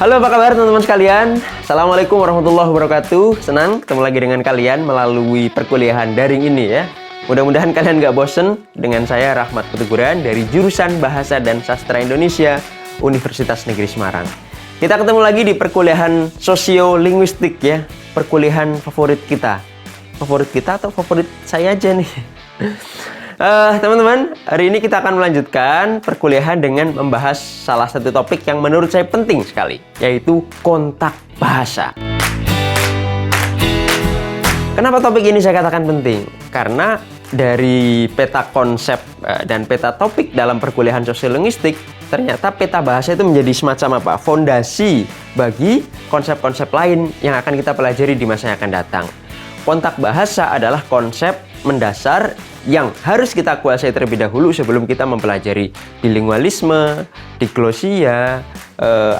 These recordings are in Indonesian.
Halo, apa kabar teman-teman sekalian? Assalamualaikum warahmatullahi wabarakatuh. Senang ketemu lagi dengan kalian melalui perkuliahan daring ini ya. Mudah-mudahan kalian gak bosen dengan saya Rahmat Petuguran dari jurusan Bahasa dan Sastra Indonesia Universitas Negeri Semarang. Kita ketemu lagi di perkuliahan sosiolinguistik ya. Perkuliahan favorit kita. Favorit kita atau favorit saya aja nih? Teman-teman, hari ini kita akan melanjutkan perkuliahan dengan membahas salah satu topik yang menurut saya penting sekali, yaitu kontak bahasa. Kenapa topik ini saya katakan penting? Karena dari peta konsep dan peta topik dalam perkuliahan sosiolinguistik, ternyata peta bahasa itu menjadi semacam apa? Fondasi bagi konsep-konsep lain yang akan kita pelajari di masa yang akan datang. Kontak bahasa adalah konsep mendasar yang harus kita kuasai terlebih dahulu sebelum kita mempelajari bilingualisme, diglosia,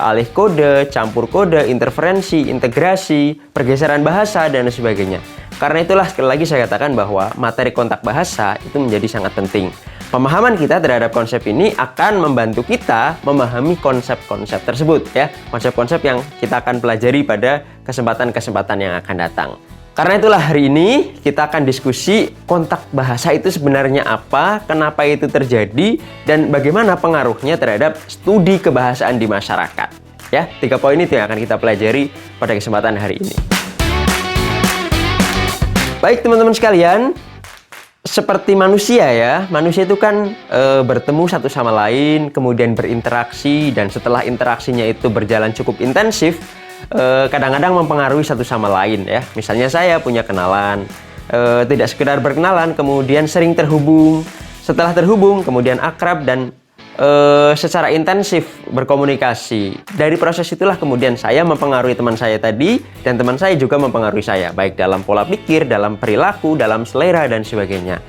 alih kode, campur kode, interferensi, integrasi, pergeseran bahasa, dan sebagainya. Karena itulah sekali lagi saya katakan bahwa materi kontak bahasa itu menjadi sangat penting. Pemahaman kita terhadap konsep ini akan membantu kita memahami konsep-konsep tersebut ya, konsep-konsep yang kita akan pelajari pada kesempatan-kesempatan yang akan datang. Karena itulah hari ini kita akan diskusi kontak bahasa itu sebenarnya apa, kenapa itu terjadi, dan bagaimana pengaruhnya terhadap studi kebahasaan di masyarakat. Ya, 3 poin itu yang akan kita pelajari pada kesempatan hari ini. Baik teman-teman sekalian, seperti manusia ya, manusia itu kan bertemu satu sama lain, kemudian berinteraksi, dan setelah interaksinya itu berjalan cukup intensif, kadang-kadang mempengaruhi satu sama lain ya. Misalnya saya punya kenalan, tidak sekedar berkenalan, kemudian sering terhubung. Setelah terhubung, kemudian akrab dan secara intensif berkomunikasi. Dari proses itulah kemudian saya mempengaruhi teman saya tadi, dan teman saya juga mempengaruhi saya, baik dalam pola pikir, dalam perilaku, dalam selera, dan sebagainya.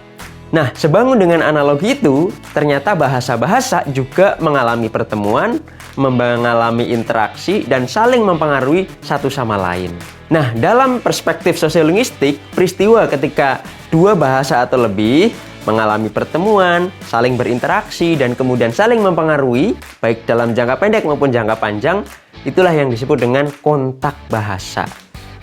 Nah, sebangun dengan analogi itu, ternyata bahasa-bahasa juga mengalami pertemuan, mengalami interaksi, dan saling mempengaruhi satu sama lain. Nah, dalam perspektif sosiolinguistik, peristiwa ketika dua bahasa atau lebih mengalami pertemuan, saling berinteraksi, dan kemudian saling mempengaruhi, baik dalam jangka pendek maupun jangka panjang, itulah yang disebut dengan kontak bahasa.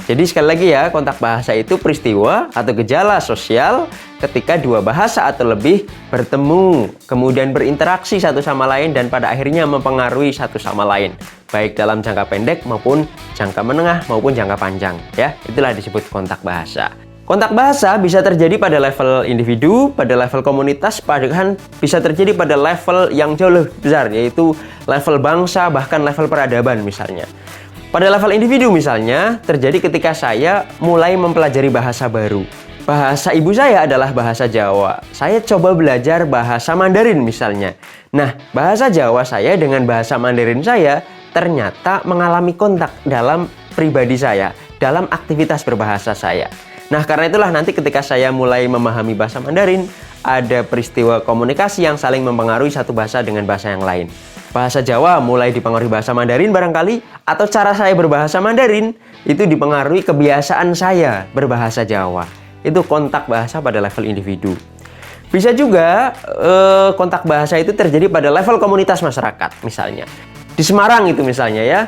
Jadi sekali lagi ya, kontak bahasa itu peristiwa atau gejala sosial ketika dua bahasa atau lebih bertemu, kemudian berinteraksi satu sama lain, dan pada akhirnya mempengaruhi satu sama lain, baik dalam jangka pendek maupun jangka menengah maupun jangka panjang. Ya, itulah disebut kontak bahasa. Kontak bahasa bisa terjadi pada level individu, pada level komunitas, bahkan bisa terjadi pada level yang jauh lebih besar, yaitu level bangsa, bahkan level peradaban misalnya. Pada level individu misalnya, terjadi ketika saya mulai mempelajari bahasa baru. Bahasa ibu saya adalah bahasa Jawa. Saya coba belajar bahasa Mandarin misalnya. Nah, bahasa Jawa saya dengan bahasa Mandarin saya ternyata mengalami kontak dalam pribadi saya, dalam aktivitas berbahasa saya. Nah, karena itulah nanti ketika saya mulai memahami bahasa Mandarin, ada peristiwa komunikasi yang saling mempengaruhi satu bahasa dengan bahasa yang lain. Bahasa Jawa mulai dipengaruhi bahasa Mandarin barangkali, atau cara saya berbahasa Mandarin itu dipengaruhi kebiasaan saya berbahasa Jawa. Itu kontak bahasa pada level individu. Bisa juga kontak bahasa itu terjadi pada level komunitas masyarakat misalnya. Di Semarang itu misalnya ya,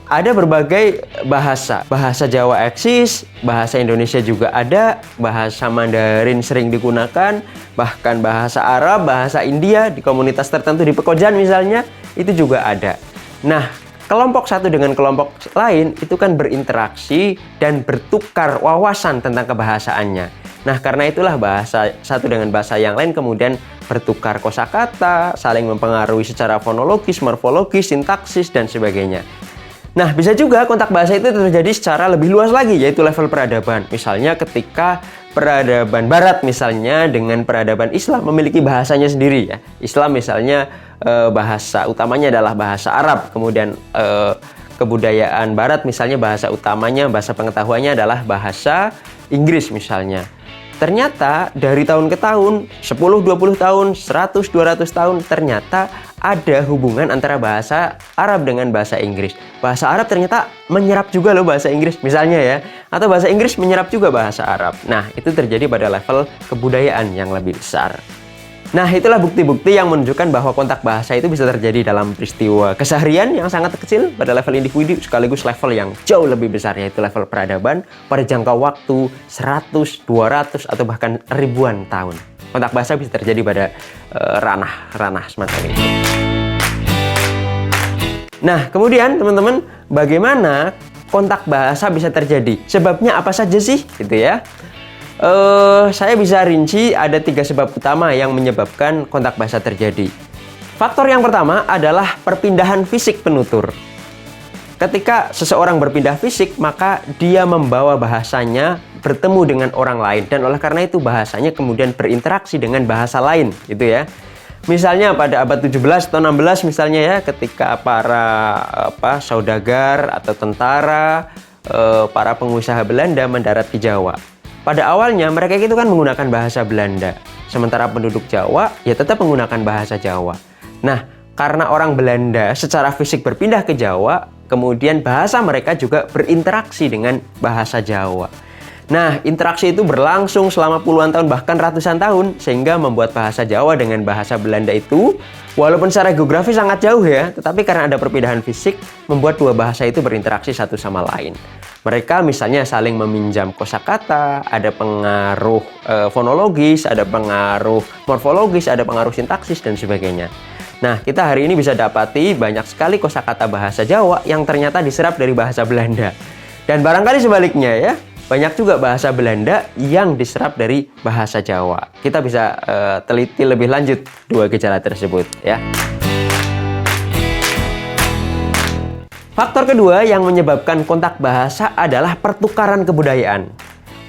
ada berbagai bahasa. Bahasa Jawa eksis, bahasa Indonesia juga ada, bahasa Mandarin sering digunakan, bahkan bahasa Arab, bahasa India di komunitas tertentu di Pekojan misalnya, itu juga ada. Nah, kelompok satu dengan kelompok lain itu kan berinteraksi dan bertukar wawasan tentang kebahasaannya. Nah, karena itulah bahasa satu dengan bahasa yang lain kemudian bertukar kosakata, saling mempengaruhi secara fonologis, morfologis, sintaksis, dan sebagainya. Nah, bisa juga kontak bahasa itu terjadi secara lebih luas lagi, yaitu level peradaban. Misalnya ketika peradaban Barat misalnya dengan peradaban Islam memiliki bahasanya sendiri ya. Islam misalnya bahasa utamanya adalah bahasa Arab, kemudian kebudayaan Barat misalnya bahasa utamanya, bahasa pengetahuannya adalah bahasa Inggris misalnya. Ternyata dari tahun ke tahun, 10, 20 tahun, 100, 200 tahun, ternyata ada hubungan antara bahasa Arab dengan bahasa Inggris. Bahasa Arab ternyata menyerap juga loh bahasa Inggris misalnya ya. Atau bahasa Inggris menyerap juga bahasa Arab. Nah, itu terjadi pada level kebudayaan yang lebih besar. Nah, itulah bukti-bukti yang menunjukkan bahwa kontak bahasa itu bisa terjadi dalam peristiwa keseharian yang sangat kecil pada level individu sekaligus level yang jauh lebih besar, yaitu level peradaban pada jangka waktu 100, 200, atau bahkan ribuan tahun. Kontak bahasa bisa terjadi pada ranah-ranah semacam ini. Nah, kemudian teman-teman, bagaimana kontak bahasa bisa terjadi? Sebabnya apa saja sih? Gitu ya. Saya bisa rinci ada 3 sebab utama yang menyebabkan kontak bahasa terjadi. Faktor yang pertama adalah perpindahan fisik penutur. Ketika seseorang berpindah fisik, maka dia membawa bahasanya bertemu dengan orang lain, dan oleh karena itu bahasanya kemudian berinteraksi dengan bahasa lain, gitu ya. Misalnya pada abad 17 atau 16 misalnya ya, ketika para saudagar atau tentara, para pengusaha Belanda mendarat di Jawa. Pada awalnya mereka itu kan menggunakan bahasa Belanda, sementara penduduk Jawa ya tetap menggunakan bahasa Jawa. Nah, karena orang Belanda secara fisik berpindah ke Jawa, kemudian bahasa mereka juga berinteraksi dengan bahasa Jawa. Nah, interaksi itu berlangsung selama puluhan tahun bahkan ratusan tahun, sehingga membuat bahasa Jawa dengan bahasa Belanda itu walaupun secara geografis sangat jauh ya, tetapi karena ada perpindahan fisik membuat dua bahasa itu berinteraksi satu sama lain. Mereka misalnya saling meminjam kosakata, ada pengaruh fonologis, ada pengaruh morfologis, ada pengaruh sintaksis, dan sebagainya. Nah, kita hari ini bisa dapati banyak sekali kosakata bahasa Jawa yang ternyata diserap dari bahasa Belanda. Dan barangkali sebaliknya ya, banyak juga bahasa Belanda yang diserap dari bahasa Jawa. Kita bisa teliti lebih lanjut dua gejala tersebut ya. Faktor kedua yang menyebabkan kontak bahasa adalah pertukaran kebudayaan.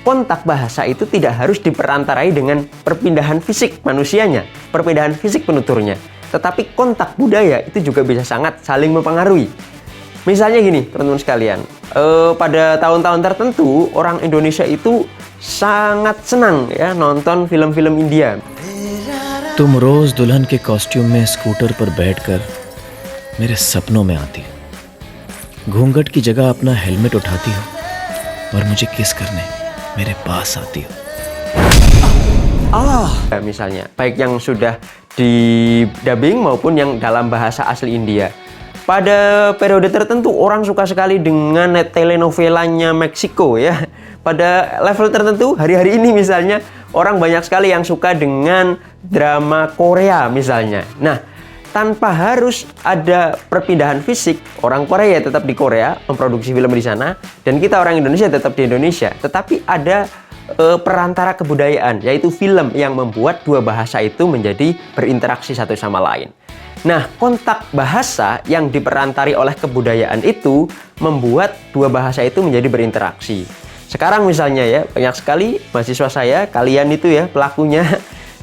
Kontak bahasa itu tidak harus diperantarai dengan perpindahan fisik manusianya, perpindahan fisik penuturnya. Tetapi kontak budaya itu juga bisa sangat saling mempengaruhi. Misalnya gini, teman-teman sekalian, pada tahun-tahun tertentu orang Indonesia itu sangat senang ya nonton film-film India. तुम रोज दुल्हन के कॉस्ट्यूम में स्कूटर पर बैठकर मेरे सपनों में आती हो, घूंघट की जगह अपना हेलमेट उठाती हो और मुझे किस करने मेरे पास आती हो. Misalnya, baik yang sudah di dubbing maupun yang dalam bahasa asli India. Pada periode tertentu orang suka sekali dengan telenovelanya Meksiko ya. Pada level tertentu hari-hari ini misalnya orang banyak sekali yang suka dengan drama Korea misalnya. Nah, tanpa harus ada perpindahan fisik, orang Korea tetap di Korea memproduksi film di sana, dan kita orang Indonesia tetap di Indonesia. Tetapi ada perantara kebudayaan, yaitu film yang membuat dua bahasa itu menjadi berinteraksi satu sama lain. Nah, kontak bahasa yang diperantari oleh kebudayaan itu membuat dua bahasa itu menjadi berinteraksi. Sekarang misalnya ya, banyak sekali mahasiswa saya, kalian itu ya pelakunya,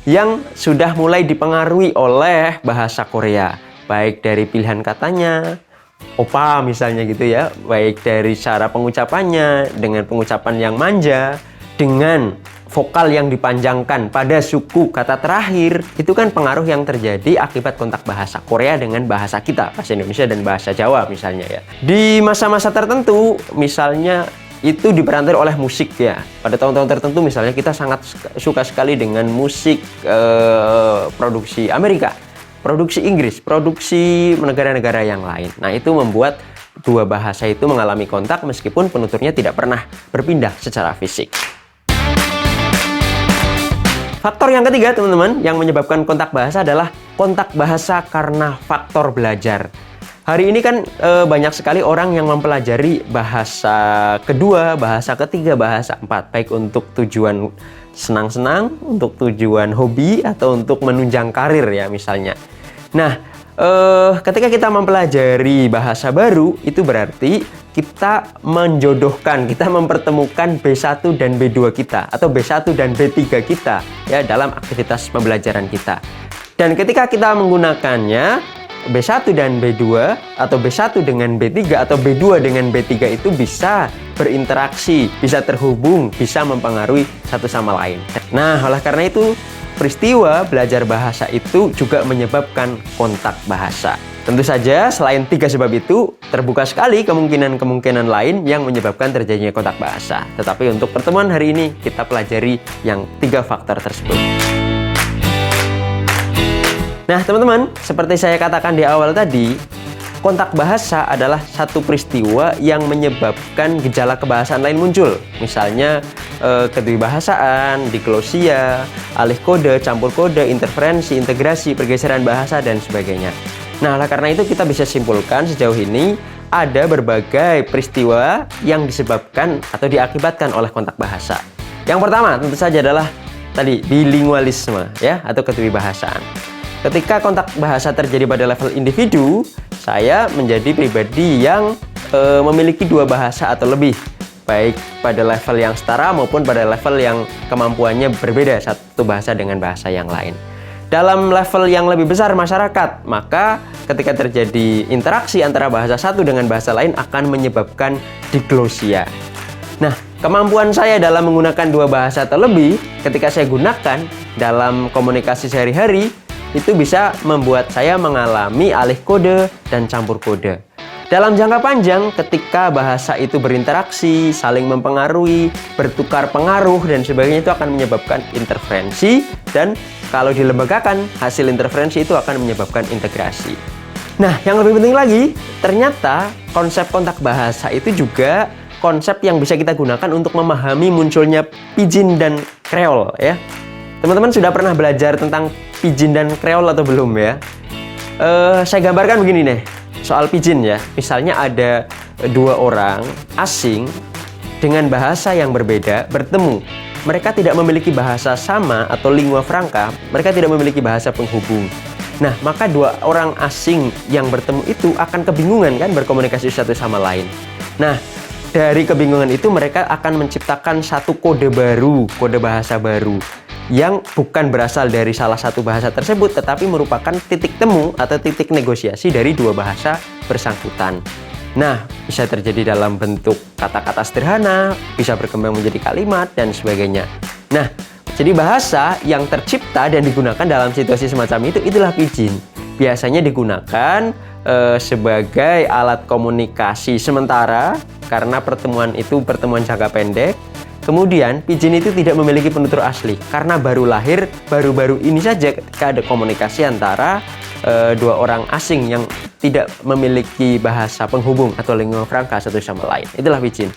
yang sudah mulai dipengaruhi oleh bahasa Korea. Baik dari pilihan katanya, opa misalnya gitu ya, baik dari cara pengucapannya, dengan pengucapan yang manja, dengan vokal yang dipanjangkan pada suku kata terakhir, itu kan pengaruh yang terjadi akibat kontak bahasa Korea dengan bahasa kita, bahasa Indonesia dan bahasa Jawa misalnya ya. Di masa-masa tertentu, misalnya itu diperantari oleh musik ya. Pada tahun-tahun tertentu misalnya kita sangat suka sekali dengan musik produksi Amerika, produksi Inggris, produksi negara-negara yang lain. Nah, itu membuat dua bahasa itu mengalami kontak meskipun penuturnya tidak pernah berpindah secara fisik. Faktor yang ketiga, teman-teman, yang menyebabkan kontak bahasa adalah kontak bahasa karena faktor belajar. Hari ini kan banyak sekali orang yang mempelajari bahasa kedua, bahasa ketiga, bahasa empat, baik untuk tujuan senang-senang, untuk tujuan hobi, atau untuk menunjang karir ya misalnya. Nah, ketika kita mempelajari bahasa baru, itu berarti kita menjodohkan, kita mempertemukan B1 dan B2 kita, atau B1 dan B3 kita ya dalam aktivitas pembelajaran kita. Dan ketika kita menggunakannya, B1 dan B2 atau B1 dengan B3 atau B2 dengan B3 itu bisa berinteraksi, bisa terhubung, bisa mempengaruhi satu sama lain. Nah, oleh karena itu peristiwa belajar bahasa itu juga menyebabkan kontak bahasa. Tentu saja selain 3 sebab itu, terbuka sekali kemungkinan-kemungkinan lain yang menyebabkan terjadinya kontak bahasa. Tetapi untuk pertemuan hari ini kita pelajari yang 3 faktor tersebut. Nah, teman-teman, seperti saya katakan di awal tadi, kontak bahasa adalah satu peristiwa yang menyebabkan gejala kebahasaan lain muncul. Misalnya kedwibahasaan, diglosia, alih kode, campur kode, interferensi, integrasi, pergeseran bahasa, dan sebagainya. Nah, oleh karena itu kita bisa simpulkan sejauh ini ada berbagai peristiwa yang disebabkan atau diakibatkan oleh kontak bahasa. Yang pertama tentu saja adalah tadi bilingualisme ya, atau kedwibahasaan. Ketika kontak bahasa terjadi pada level individu, saya menjadi pribadi yang memiliki dua bahasa atau lebih, baik pada level yang setara maupun pada level yang kemampuannya berbeda satu bahasa dengan bahasa yang lain. Dalam level yang lebih besar masyarakat, maka ketika terjadi interaksi antara bahasa satu dengan bahasa lain akan menyebabkan diglosia. Nah, kemampuan saya dalam menggunakan dua bahasa atau lebih ketika saya gunakan dalam komunikasi sehari-hari itu bisa membuat saya mengalami alih kode dan campur kode. Dalam jangka panjang, ketika bahasa itu berinteraksi, saling mempengaruhi, bertukar pengaruh, dan sebagainya, itu akan menyebabkan interferensi, dan kalau dilembagakan, hasil interferensi itu akan menyebabkan integrasi. Nah, yang lebih penting lagi, ternyata konsep kontak bahasa itu juga konsep yang bisa kita gunakan untuk memahami munculnya pidgin dan kreol ya. Teman-teman sudah pernah belajar tentang pidgin dan kreol atau belum ya? Saya gambarkan begini nih, soal pidgin ya. Misalnya ada dua orang asing dengan bahasa yang berbeda bertemu. Mereka tidak memiliki bahasa sama atau lingua franca, mereka tidak memiliki bahasa penghubung. Nah, maka dua orang asing yang bertemu itu akan kebingungan kan berkomunikasi satu sama lain. Nah, dari kebingungan itu mereka akan menciptakan satu kode baru, kode bahasa baru, yang bukan berasal dari salah satu bahasa tersebut, tetapi merupakan titik temu atau titik negosiasi dari dua bahasa bersangkutan. Nah, bisa terjadi dalam bentuk kata-kata sederhana, bisa berkembang menjadi kalimat, dan sebagainya. Nah, jadi bahasa yang tercipta dan digunakan dalam situasi semacam itu, itulah pidgin. Biasanya digunakan sebagai alat komunikasi sementara, karena pertemuan itu pertemuan jangka pendek. Kemudian, pidgin itu tidak memiliki penutur asli, karena baru lahir, baru-baru ini saja ketika ada komunikasi antara dua orang asing yang tidak memiliki bahasa penghubung atau lingua franca satu sama lain. Itulah pidgin.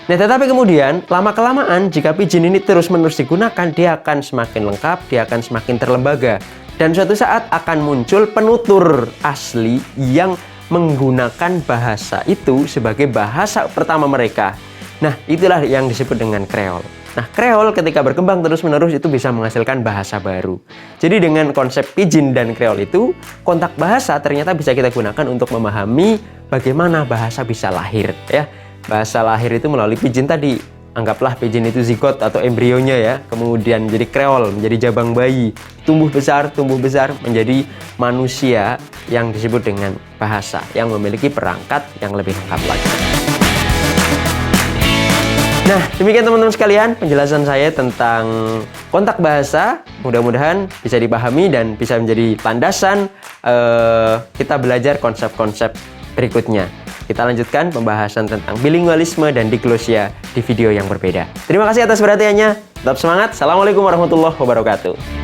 Nah, tetapi kemudian, lama-kelamaan, jika pidgin ini terus-menerus digunakan, dia akan semakin lengkap, dia akan semakin terlembaga. Dan suatu saat akan muncul penutur asli yang menggunakan bahasa itu sebagai bahasa pertama mereka. Nah, itulah yang disebut dengan kreol. Nah, kreol ketika berkembang terus-menerus itu bisa menghasilkan bahasa baru. Jadi dengan konsep pidgin dan kreol itu, kontak bahasa ternyata bisa kita gunakan untuk memahami bagaimana bahasa bisa lahir. Ya, bahasa lahir itu melalui pidgin tadi. Anggaplah pidgin itu zigot atau embrionya ya, kemudian menjadi kreol, menjadi jabang bayi, tumbuh besar menjadi manusia yang disebut dengan bahasa, yang memiliki perangkat yang lebih lengkap lagi. Nah, demikian teman-teman sekalian penjelasan saya tentang kontak bahasa. Mudah-mudahan bisa dipahami dan bisa menjadi landasan kita belajar konsep-konsep berikutnya. Kita lanjutkan pembahasan tentang bilingualisme dan diglosia di video yang berbeda. Terima kasih atas perhatiannya. Tetap semangat. Assalamualaikum warahmatullahi wabarakatuh.